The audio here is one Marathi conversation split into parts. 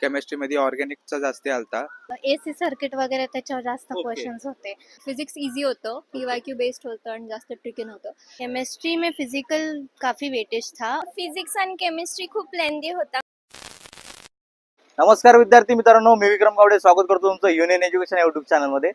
केमिस्ट्रीमध्ये ऑर्गॅनिकचा जास्त आलता. एसी सर्किट वगैरे त्याच्यावर जास्त Okay. क्वेश्चंस होते. फिजिक्स इजी होतं, पीवायक्यू बेस्ड होतं आणि जास्त ट्रिकी नव्हतं. केमिस्ट्री में फिजिकल काफी वेटेज था. फिजिक्स आणि केमिस्ट्री खूप लेंदी होता. नमस्कार विद्यार्थी मित्रांनो, मी विक्रम गावडे स्वागत करतो तुमचं युनियन एज्युकेशन युट्यूब चॅनलमध्ये.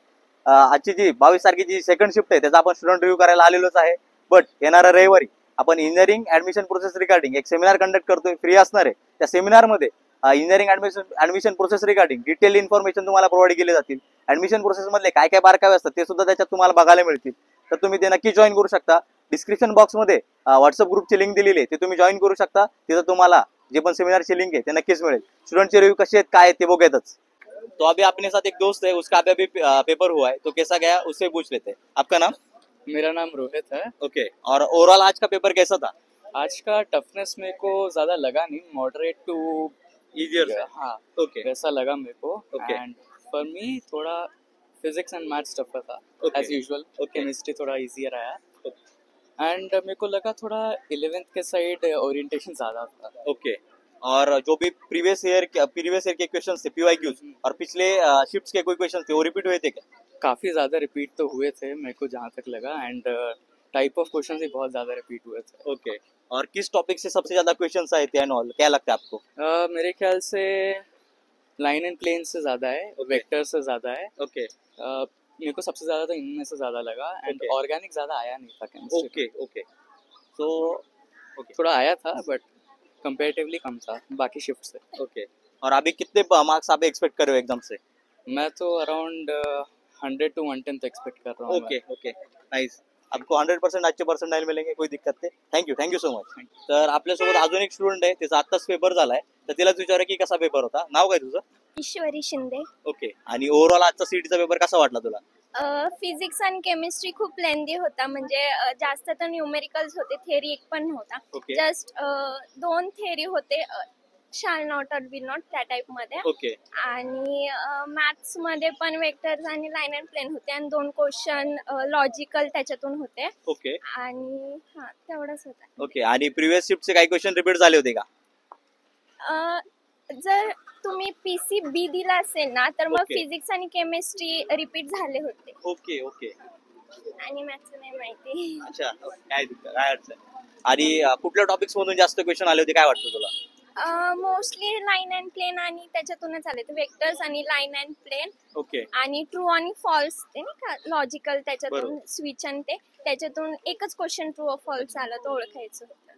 आजची जी 22 तारखेची सेकंड शिफ्ट आहे त्याचा आपण स्टुडंट रिव्ह्यू करायला आलेलोच आहे. बट येणाऱ्या रविवारी आपण इंजिनिअरिंग ऍडमिशन प्रोसेस रिगार्डिंग एक सेमिनार कंडक्ट करतोय, फ्री असणार आहे. त्या सेमिनारमध्ये engineering admission process regarding detail information तुम्हाला प्रोव्हाइड केली जातील. ऍडमिशन प्रोसेस मधले काय काय बारकावे असतात ते सुद्धा त्याच्यात तुम्हाला बघायला मिळतील. तर तुम्ही ते नक्की जॉईन करू शकता. डिस्क्रिप्शन बॉक्समध्ये व्हॉट्सअप ग्रुपची लिंक दिलेली आहे, ते तुम्ही जॉईन करू शकता. तिथं तुम्हाला जे पण सेमिनारची लिंक है ते नक्कीच मिलेल. स्टूडेंट के रिव्यू कसे आहेत काय ते बघूयातच. तो अभी अपने साथ एक दोस्त है, उसका अभी पेपर हुआ है, तो कैसा गया उससे पूछ लेते हैं. आपका नाम? मेरा नाम रोहित है. ओके. और ओवरऑल आज का पेपर कैसा था? आज का टफनेस मेरे को ज्यादा लगा नहीं, मॉडरेट टू इजियर. हाँ ओके. वैसा लगा मेरे को. Okay. एंड फॉर मी थोड़ा फिजिक्स एंड मैथ्स टफर था Okay. As usual. Okay. Chemistry थोड़ा इजियर आया. एंड मेरे को लगा थोड़ा 11th के साइड ओरिएंटेशन ज्यादा था. ओके. और जो भी प्रीवियस ईयर के क्वेश्चंस थे पीवाईक्यूज और पिछले शिफ्ट्स के कोई क्वेश्चंस थे वो रिपीट हुए थे क्या? काफी ज्यादा रिपीट तो हुए थे मेरे को जहाँ तक लगा. एंड टाइप ऑफ क्वेश्चन भी बहुत ज्यादा रिपीट हुए थे. ओके. और किस टॉपिक से सबसे ज्यादा क्वेश्चंस आए थे एंड ऑल, क्या लगता है आपको? मेरे ख्याल से लाइन एंड प्लेन से ज्यादा है, वेक्टर से ज्यादा है. ओके. मेरे को सबसे ज्यादा तो इनमें से ज्यादा लगा. End Okay. ऑर्गेनिक ज्यादा आया नहीं था chemistry. Okay. Okay. So okay. थोड़ा आया था बट कंपैरेटिवली कम था बाकी शिफ्ट से. ओके. और अभी कितने मार्क्स आप एक्सपेक्ट कर रहे हो एग्जाम से? मैं तो अराउंड 100 to 110 एक्सपेक्ट कर रहा हूँ. ओके. ओके. नाईस. आपको 100% अच्छे पर्सेंटाइल मिळेंगे, कोई दिक्कत नाही. Thank you so much. तर आपल्यासोबत अजून एक स्टुडंट आहे, त्याचा आत्ताच पेपर झालाय, तर तिलाच विचारा की कसा पेपर होता. नाव काय तुझं? ईश्वरी शिंदे. ओके. आणि ओव्हरऑल आजचा सीईटीचा पेपर कसा वाटला तुला? फिजिक्स आणि केमिस्ट्री खूप लेंदी होता. म्हणजे जास्त तर न्यूमेरिकल्स होते, थेअरी एक पण नव्हता. ओके. जस्ट 2 थेअरी होते, शाल नॉट और विल नॉट त्या टाइप मध्ये. ओके. आणि मॅथ्स मध्ये पण वेक्टर्स आणि लाईन अँड प्लेन होते आणि 2 क्वेश्चन लॉजिकल त्याच्यातून होते. ओके. आणि हा तेवढंच होतं. ओके. आणि प्रिव्हियस शिफ्टचे काही क्वेश्चन रिपीट झाले होते का? जर तुम्ही PCB दिला असेल ना तर मग Okay. फिजिक्स आणि केमिस्ट्री रिपीट झाले होते ओके. ओके. आणि मॅथ्स नाही माहिती. अच्छा. काय अडचण नाही. आणि कुठल्या टॉपिक्स मधून जास्त क्वेश्चन आले होते काय वाटतं तुला? मोस्टली लाईन अँड प्लेन आणि त्याच्यातूनच आले ते वेक्टर्स आणि लाईन अँड प्लेन ओके. आणि ट्रू आणि फॉल्स ते नाही का लॉजिकल त्याच्यातून बरोबर. स्विच आणि ते त्याच्यातून एकच क्वेश्चन ट्रू और फॉल्स आला तो ओळखायचं होतं.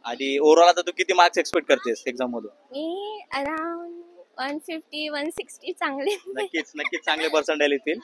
आणि ओव्हरऑल आता तू किती मार्क्स एक्सपेक्ट करतेस एक्झाम मधून? मी अराउंड 150-160 चांगले. नक्कीच चांगले पर्सेंटाइल येतील.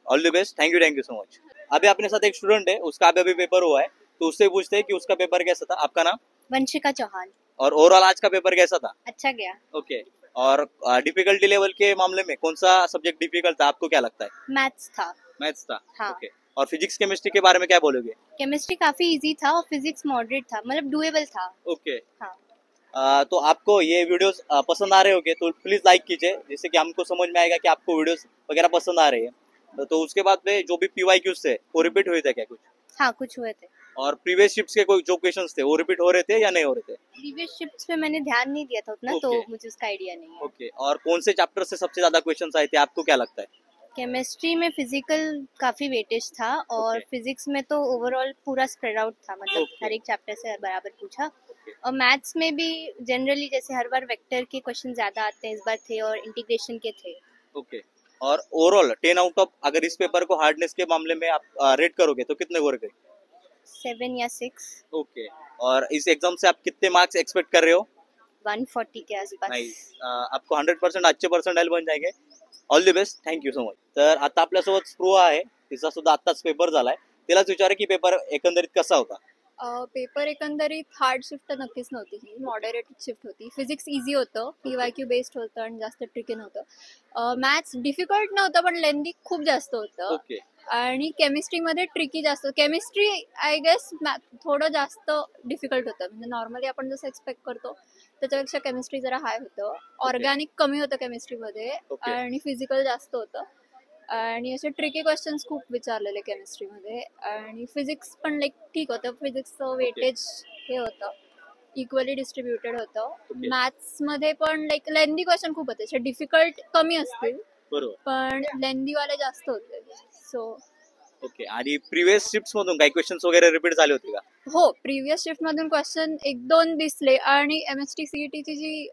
All the best. Thank you so much. अभी अपने साथ एक स्टूडेंट है, उसका अभी पेपर हुआ है, तो उससे पूछते हैं कि उसका पेपर कैसा था. आपका नाम? वंशिका चौहान. और ओवरऑल आज का पेपर कैसा था? अच्छा गया. ओके. और डिफिकल्टी लेवल के मामले में कौन सा सब्जेक्ट डिफिकल्ट था, आपको क्या लगता है? मैथ्स था. मैथ्स था. हाँ. ओके. और फिजिक्स केमिस्ट्री के बारे में क्या बोलोगे? केमिस्ट्री काफी इजी था और फिजिक्स मॉडरेट था, मतलब डुएबल था. ओके. हाँ. तो आपको ये वीडियोस पसंद आ रहे होंगे तो प्लीज लाइक कीजिए, जिससे कि हमको समझ में आएगा कि आपको वीडियोस वगैरह पसंद आ रहे हैं. तो उसके बाद में जो भी पीवाईक्यूज थे वो रिपीट हुए थे क्या कुछ? हाँ कुछ हुए थे. और प्रीवियस शिफ्ट्स के कोई जो क्वेश्चंस थे वो रिपीट हो रहे थे या नहीं हो रहे थे? प्रीवियस शिफ्ट्स पे मैंने ध्यान नहीं दिया था उतना, तो Okay. मुझे उसका आइडिया नहीं है. ओके. और कौन से चैप्टर से सबसे ज्यादा क्वेश्चंस आए थे, आपको क्या लगता है? केमिस्ट्री में फिजिकल काफी वेटेज था और Okay. फिजिक्स में तो ओवरऑल पूरा स्प्रेड आउट था, मतलब Okay. हर एक चैप्टर से बराबर पूछा. Okay. और मैथ्स में भी जनरली जैसे हर बार वेक्टर के क्वेश्चन ज्यादा आते हैं, इस बार थे और इंटीग्रेशन के थे. ओके. और ओवरऑल 10 आउट ऑफ अगर इस पेपर को हार्डनेस के मामले में आप रेट करोगे तो कितने वर्ग? 7 या 6. ओके. और इस एग्जाम से आप कितने मार्क्स एक्सपेक्ट कर रहे हो? 140 के आसपास. नाही. आपको 100% अच्छे पर्सेंटाइल बन जाएंगे. All the best. Thank you so much. तर आता आपल्यासोबत स्प्रुहा आहे, तिचा सुद्धा आत्ताच पेपर झालाय. तिलाच विचारा की पेपर एकंदरीत कसा होता. पेपर एकंदरीत हार्ड शिफ्ट तर नक्कीच नव्हती, ही मॉडरेट शिफ्ट होती. फिजिक्स इझी होतं, पीवायक्यू बेस्ड होतं आणि जास्त ट्रिकी नव्हतं. मॅथ्स डिफिकल्ट नव्हतं पण लेंदी खूप जास्त होतं. ओके. आणि केमिस्ट्रीमध्ये ट्रिकी जास्त. केमिस्ट्री आय गेस थोडं जास्त डिफिकल्ट होतं, म्हणजे नॉर्मली आपण जसं एक्सपेक्ट करतो त्याच्यापेक्षा केमिस्ट्री जरा हाय होतं. ऑर्गॅनिक कमी होतं केमिस्ट्रीमध्ये Okay. आणि फिजिकल जास्त होतं. आणि असे ट्रिकी क्वेश्चन्स खूप विचारलेले केमिस्ट्रीमध्ये. आणि फिजिक्स पण लाईक ठीक होतं, फिजिक्सचं वेटेज हे होतं. इक्वली डिस्ट्रीब्युटेड होतं. Okay. मॅथ्स मध्ये पण लाईक लेंदी क्वेश्चन खूप होते, डिफिकल्ट कमी असतील बरोबर. पण लेंदी वाले जास्त होते. So okay. आणि प्रिव्हियस शिफ्ट मधून काही क्वेश्चन्स वगैरे रिपीट झाले होते का? हो, प्रिव्हियस शिफ्ट मधून क्वेश्चन एक दोन दिसले आणि MST CET ची जी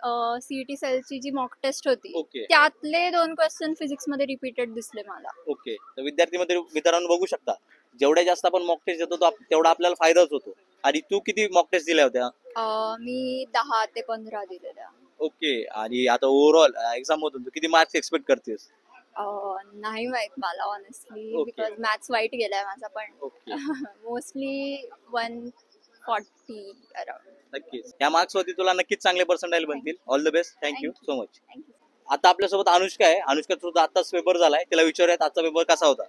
CET सेलची जी मॉक टेस्ट होती ओके. त्यातले 2 क्वेश्चन फिजिक्स मध्ये रिपीटेड दिसले मला. ओके. तर मित्रांनो बघू शकता, जेवढ्या जास्त आपण मॉक टेस्ट देतो तेवढा आपल्याला फायदाच होतो. आणि तू किती मॉक टेस्ट दिल्या होत्या? मी 10 ते 15 दिलेल्या. ओके. आणि आता ओव्हरऑल एक्झाम मधून तू किती मार्क्स एक्सपेक्ट करतेस? नाही माहित मला ऑनेस्टली, Okay. बिकॉज मॅथ्स वाईट गेलाय माझा, पण ओके. Mostly 140 around. नक्कीच. या मार्क्स वरती तुला नक्कीच चांगले पर्सेंटाईल बनतील. All the best. Thank you Thank so much. Thank you. आता आपल्यासोबत अनुष्का आहे. अनुष्का तुझा आताच पेपर झालाय. तिला विचारूयात आजचा पेपर कसा होता?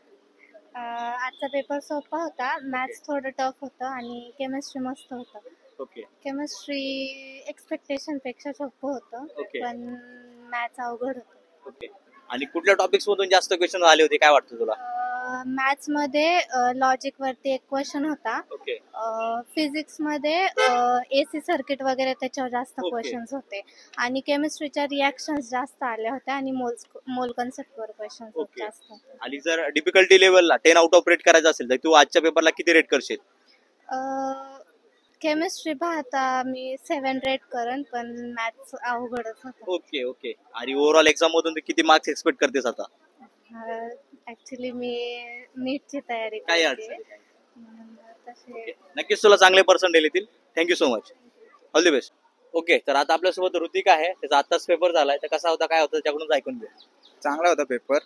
आजचा पेपर सोपा होता. मॅथ्स थोडं टफ होतं आणि केमिस्ट्री मस्त होतं. ओके. केमिस्ट्री एक्सपेक्टेशन पेक्षा सोपं होतं, Okay. पण मॅथ्स अवघड होतं. ओके. आणि कुठल्या टॉपिक्स मधून जास्त क्वेश्चन आले होते काय वाटतं तुला? मॅथ्स मध्ये लॉजिक वरती एक क्वेश्चन होता. ओके. फिजिक्स मध्ये AC सर्किट वगैरे त्याच्यावर जास्त Okay. क्वेश्चन्स होते आणि केमिस्ट्रीच्या रिॲक्शन्स जास्त आल्या होत्या आणि मोल कन्सेप्ट वर क्वेश्चन्स Okay. जास्त होते. आणि जर डिफिकल्टी लेवलला 10 आउट ऑफ रेट करायचं असेल तर तू आजच्या पेपरला किती रेट करशील? केमिस्ट्री पाहता मी 7 रेट करेन, पण मॅथ्स अवघडच होतं. ओके. ओके. आणि ओव्हरऑल एक्झाम मधून तू किती मार्क्स एक्सपेक्ट करतेस आता? ऍक्च्युली मी नीटची तयारी काही करते. अडचण नाही. म्हणून तसे नक्कीच तुला चांगले पर्सेंटेज येतील. Thank you so much. All the best. Okay. तर आता आपल्यासोबत ऋतिक आहे. त्याचा आताच पेपर झालाय. तर कसा होता काय होता त्याच्याकडून ऐकून घेऊ. चांगला होता पेपर.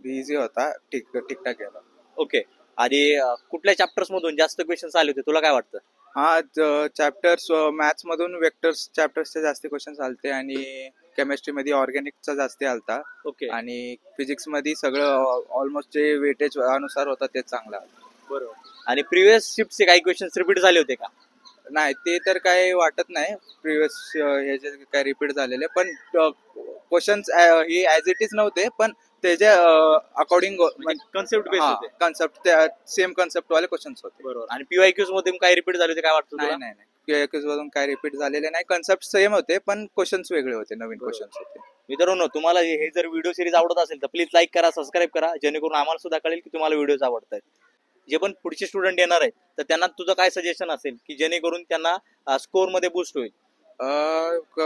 इझी होता. ठीकठाक गेला. ओके. आणि कुठल्या चॅप्टर्स मधून जास्त क्वेश्चन्स आले होते तुला काय वाटतं? हा, चॅप्टर्स मॅथ्स मधून वेक्टर्स चॅप्टर्सचे जास्त क्वेश्चन आलते आणि केमिस्ट्री मध्ये ऑर्गॅनिकचा जास्त आलता ओके. आणि फिजिक्स मध्ये सगळं ऑलमोस्ट जे वेटेज अनुसार होता ते चांगला. बरोबर. आणि प्रिव्हियस शिफ्टचे काही क्वेश्चन्स रिपीट झाले होते का? नाही, ते तर काही वाटत नाही. प्रिव्हियस हे जे काय रिपीट झालेले, पण क्वेश्चन्स हे ऍज इट इज नव्हते, पण त्याच्या अकॉर्डिंग कन्सेप्ट बेस होते. कन्सेप्ट सेम कन्सेप्ट वाले क्वेश्चन्स होते. बरोबर. आणि PYQs मधून काय रिपीट झाले होते काय वाटतं नाही तुला? नाही नाही QAQs वरून काय रिपीट झालेले नाही. कन्सेप्ट सेम होते, पण क्वेश्चन्स वेगळे होते, नवीन बरोबर. क्वेश्चन्स होते. मित्रांनो तुम्हाला हे जर व्हिडिओ सिरीज आवडत असेल तर प्लीज लाईक करा, सबस्क्राईब करा, जेणेकरून आम्हाला सुद्धा कळेल की तुम्हाला व्हिडिओज आवडत आहेत. जे पण पुढचे स्टुडंट येणार आहेत तर त्यांना तुझं काय सजेशन असेल की जेणेकरून त्यांना स्कोर मध्ये बूस्ट होईल?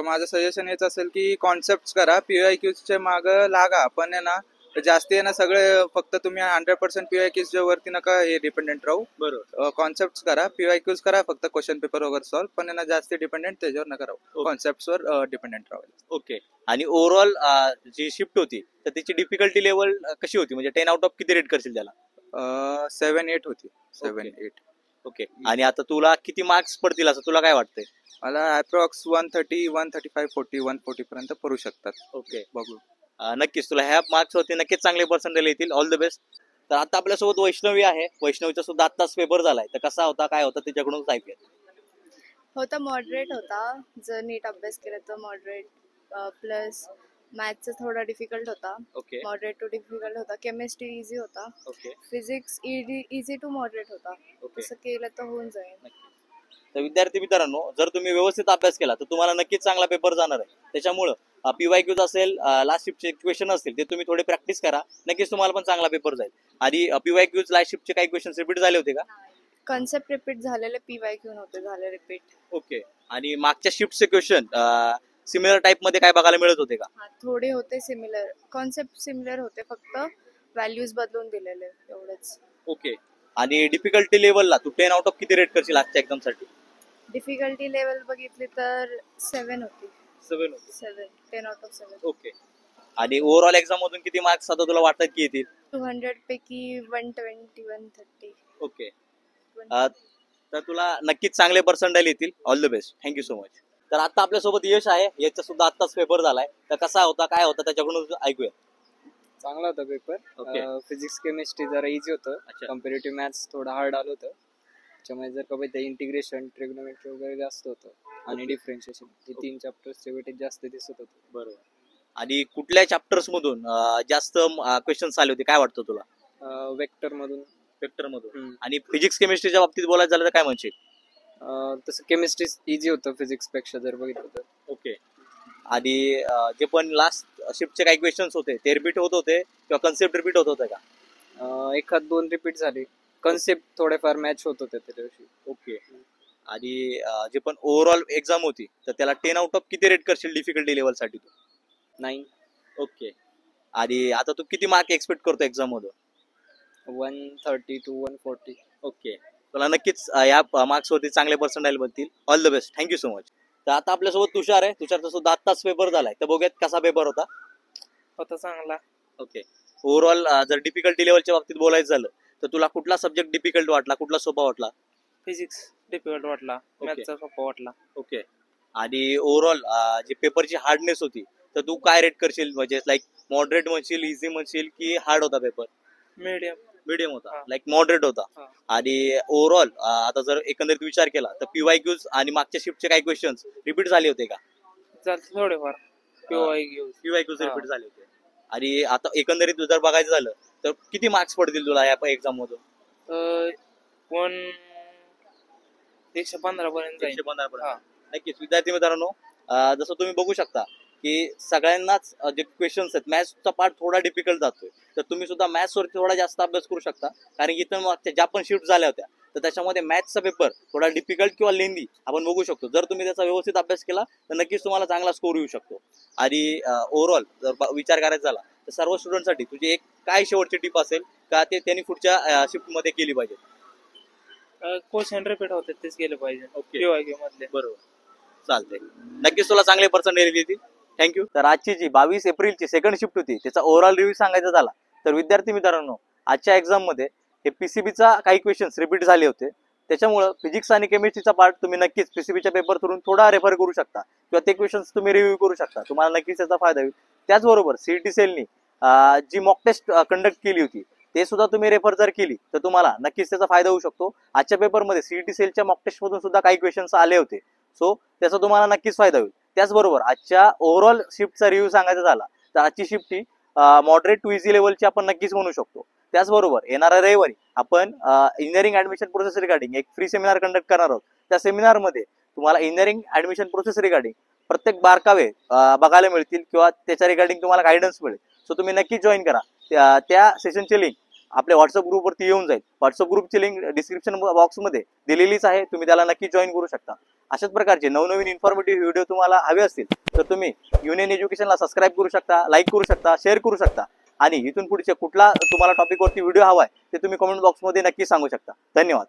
माझं सजेशन हेच असेल की कॉन्सेप्ट करा, PYQs चे माग लागा, पण आहे ना जास्ती आहे ना सगळे फक्त तुम्ही 100% PYQs वरती नका हे डिपेंडेंट राहू. बरोबर. कॉन्सेप्ट करा, PYQs करा, फक्त क्वेश्चन पेपर वगैरे सॉल्व, पण आहे ना जास्ती डिपेंडेंट त्याच्यावर नका राहू. Okay. कॉन्सेप्ट वर डिपेंडेंट राहू. ओके. आणि ओव्हरऑल जी शिफ्ट होती तर त्याची डिफिकल्टी लेवल कशी होती, म्हणजे 10 आउट ऑफ किती रेट करशील त्याला? 7-8 होती. 7-8. ओके. आणि आता तुला किती मार्क्स पडतील असं तुला काय वाटतंय? मला अप्रॉक्स 130, 135, 40, 140 पर्यंत पडू शकतात. ओके. बघू. नक्कीच तुला ह्या मार्क्स वरती नक्कीच चांगले पर्सेंटेज येतील. All the best. तर आता आपल्यासोबत वैष्णवी आहे. वैष्णवीचा सुद्धा आत्ताच पेपर झालाय. तर कसा होता काय होता त्याच्याकडून ऐकूया. होता मॉडरेट होता. जर नीट अभ्यास केला तर मॉडरेट, प्लस मॅथ्सचा थोडा डिफिकल्ट होता. ओके. मॉडरेट टू डिफिकल्ट होता. केमिस्ट्री इझी होता. Okay. Physics easy to moderate होता. ओके. तसं केलं तर होऊन जाईल. तर विद्यार्थी मित्रांनो जर तुम्ही व्यवस्थित अभ्यास केला तर तुम्हाला नक्कीच चांगला पेपर जाणार आहे. त्याच्यामुळं PYQs असेल, लास्ट शिफ्टचे क्वेश्चन असतील ते तुम्ही थोडे प्रॅक्टिस करा, नक्कीच तुम्हाला पण चांगला पेपर जाईल. आणि PYQs लास्ट शिफ्टचे काही क्वेश्चन रिपीट झाले होते का? कन्सेप्ट रिपीट झालेले, PYQ नव्हते झाले रिपीट. ओके. आणि मागच्या शिफ्टचे क्वेश्चन सिमिलर टाइप मध्ये काय बघायला मिळत होते का? थोडे होते सिमिलर, कॉन्सेप्ट सिमिलर होते, फक्त व्हॅल्यूज बदलून दिलेले एवढंच. ओके. आणि डिफिकल्टी लेवलला तू 10 आउट ऑफ किती रेट करशील आजच्या एक्झाम साठी? डिफिकल्टी लेवल बघितली तर 7 होती. 7 होते. 7, 10 आउट ऑफ 7. ओके. आणि ओव्हरऑल एक्झाम मधून किती मार्क्स आता तुला वाटतात की येतील? 200 पैकी 120, 130. ओके. तर तुला नक्कीच चांगले पर्सेंटाईल येतील. All the best. Thank you so much. तर आता आपल्यासोबत यश आहे. याचा सुद्धा आत्ताच पेपर झालाय. तर कसा होता काय होता त्याच्याकडून ऐकूया. चांगला होता पेपर. ओके. फिजिक्स केमिस्ट्री जरा इझी होतं. अच्छा. कम्पेरेटिव्ह मॅथ्स थोडं हार्ड आलं होतं. त्याच्यामुळे जर का बघितलं इंटिग्रेशन, ट्रिग्नोमेट्री वगैरे जास्त होतं आणि डिफरेन्शिएशन हे 3 चॅप्टर्सचे वेटेज जास्त दिसत होतं. बरोबर. आणि कुठल्या चॅप्टर्स मधून जास्त क्वेश्चन्स आले होते काय वाटतं तुला? वेक्टर मधून. वेक्टर मधून. आणि फिजिक्स केमिस्ट्रीच्या बाबतीत बोलायचं झालं तर काय म्हणशील? तसं केमिस्ट्री इझी होतं फिजिक्सपेक्षा जर बघितलं तर. ओके. आणि जे पण लास्ट शिफ्टचे काही क्वेश्चन्स होते ते रिपीट होत होते किंवा कन्सेप्ट रिपीट होत होते का? एखाद दोन रिपीट झाले, कन्सेप्ट थोडेफार मॅच होत होते त्या दिवशी. ओके. आणि जे पण ओव्हरऑल एक्झाम होती तर त्याला 10 आउट ऑफ किती रेट करशील डिफिकल्टी लेवलसाठी तू? 9, ओके. आणि आता तू किती मार्क एक्सपेक्ट करतो एक्झाम मधून? 130 to 140. ओके. तुला नक्कीच या मार्क्स वरती चांगले पर्सेंटाईल बनतील. All the best. Thank you so much. तर आता आपल्यासोबत तुषार आहे. तुषारचा सुद्धा आत्ताच पेपर झालाय, तर बघूयात कसा पेपर होता. होता चांगला. ओके. ओव्हरऑल जर डिफिकल्टी लेवलच्या बाबतीत बोलायचं झालं तर तुला कुठला सब्जेक्ट डिफिकल्ट वाटला, कुठला सोपा वाटला? फिजिक्स डिफिकल्ट वाटला, मॅथचा सोपा वाटला. ओके. आणि ओव्हरऑल जी पेपरची हार्डनेस होती तर तू काय रेट करशील, म्हणजे लाईक मॉडरेट म्हणशील, इझी म्हणशील की हार्ड होता पेपर? मीडियम. मीडियम होता, हा. लाईक मॉडरेट होता. हा. आणि ओव्हरऑल आता जर एकंदरीत विचार केला तर पीवायक्यूज आणि मागच्या शिफ्टचे काही क्वेश्चन्स रिपीट झाले होते का? चालतं थोडेफार. पीवायक्यूज हा. रिपीट झाले होते. आणि आता एकंदरीत जर बघायचं झालं तर किती मार्क्स पडतील तुला या एक्झाम मधून? 115 पर्यंत जाईल. 115 पर्यंत. हा. नक्कीच. विद्यार्थी मित्रांनो, जसं तुम्ही बघू शकता की सगळ्यांनाच जे क्वेश्चन्स आहेत मॅथ्सचा पार्ट थोडा डिफिकल्ट जातोय, तर तुम्ही सुद्धा मॅथ्सवरती थोडा जास्त अभ्यास करू शकता. कारण इथं मागच्या ज्या पण शिफ्ट झाल्या होत्या तर त्याच्यामध्ये मॅथ्सचा पेपर थोडा डिफिकल्ट किंवा लेंदी आपण बघू शकतो. जर तुम्ही त्याचा व्यवस्थित अभ्यास केला तर नक्कीच तुम्हाला चांगला स्कोर येऊ शकतो. आणि ओव्हरऑल जर विचार करायचा झाला तर सर्व स्टुडंटसाठी तुझी एक काय शेवटची टिप असेल का ते त्यांनी पुढच्या शिफ्टमध्ये केली पाहिजे? क्वेश्चन रिपीट होते तेच केलं पाहिजे. ओके. पीवायक्यू मधले. बरोबर. चालतंय. नक्कीच तुला चांगले पर्सेंटेज येतील. थँक्यू. तर आजची जी 22 एप्रिलची सेकंड शिफ्ट होती त्याचा ओव्हरऑल रिव्ह्यू सांगायचा झाला तर विद्यार्थी मित्रांनो, आजच्या एक्झाम मध्ये हे पीसीबीचा काही क्वेश्चन्स रिपीट झाले होते. त्याच्यामुळं फिजिक्स आणि केमिस्ट्रीचा पार्ट तुम्ही नक्कीच पीसीबीच्या पेपर थ्रून थोडा रेफर करू शकता किंवा ते क्वेश्चन्स तुम्ही रिव्ह्यू करू शकता. तुम्हाला नक्कीच त्याचा फायदा होईल. त्याचबरोबर सीईटी सेलनी जी मॉक टेस्ट कंडक्ट केली होती ते सुद्धा तुम्ही रेफर जर केली तर तुम्हाला नक्कीच त्याचा फायदा होऊ शकतो. आजच्या पेपरमध्ये सीईटी सेलच्या मॉक टेस्ट मधून सुद्धा काही क्वेश्चन्स आले होते, सो त्याचा तुम्हाला नक्कीच फायदा होईल. त्याचबरोबर आजच्या ओव्हरऑल शिफ्टचा रिव्ह्यू सांगायचा झाला तर आजची शिफ्ट ही मॉडरेट टू इझी लेवलची आपण नक्कीच म्हणू शकतो. त्याचबरोबर येणाऱ्या रविवारी आपण इंजिनिअरिंग ऍडमिशन प्रोसेस रिगार्डिंग एक फ्री सेमिनार कंडक्ट करणार आहोत. त्या सेमिनारमध्ये तुम्हाला इंजिनिअरिंग ऍडमिशन प्रोसेस रिगार्डिंग प्रत्येक बारकावे बघायला मिळतील किंवा त्याच्या रिगार्डिंग तुम्हाला गायडन्स मिळेल. सो तुम्ही नक्की जॉईन करा. त्या सेशनची लिंक आपल्या व्हॉट्सअप ग्रुपवरती येऊन जाईल. व्हॉट्सअप ग्रुपची लिंक डिस्क्रिप्शन बॉक्समध्ये दिलेलीच आहे, तुम्ही त्याला नक्की जॉईन करू शकता. अशाच प्रकारचे नवनवीन इन्फॉर्मेटिव्ह व्हिडिओ तुम्हाला हवे असतील तर तुम्ही युनियन एज्युकेशनला सबस्क्राईब करू शकता, लाईक करू शकता, शेअर करू शकता. आणि इथून पुढचे कुठला तुम्हाला टॉपिकवरती व्हिडिओ हवाय ते तुम्ही कमेंट बॉक्समध्ये नक्की सांगू शकता. धन्यवाद.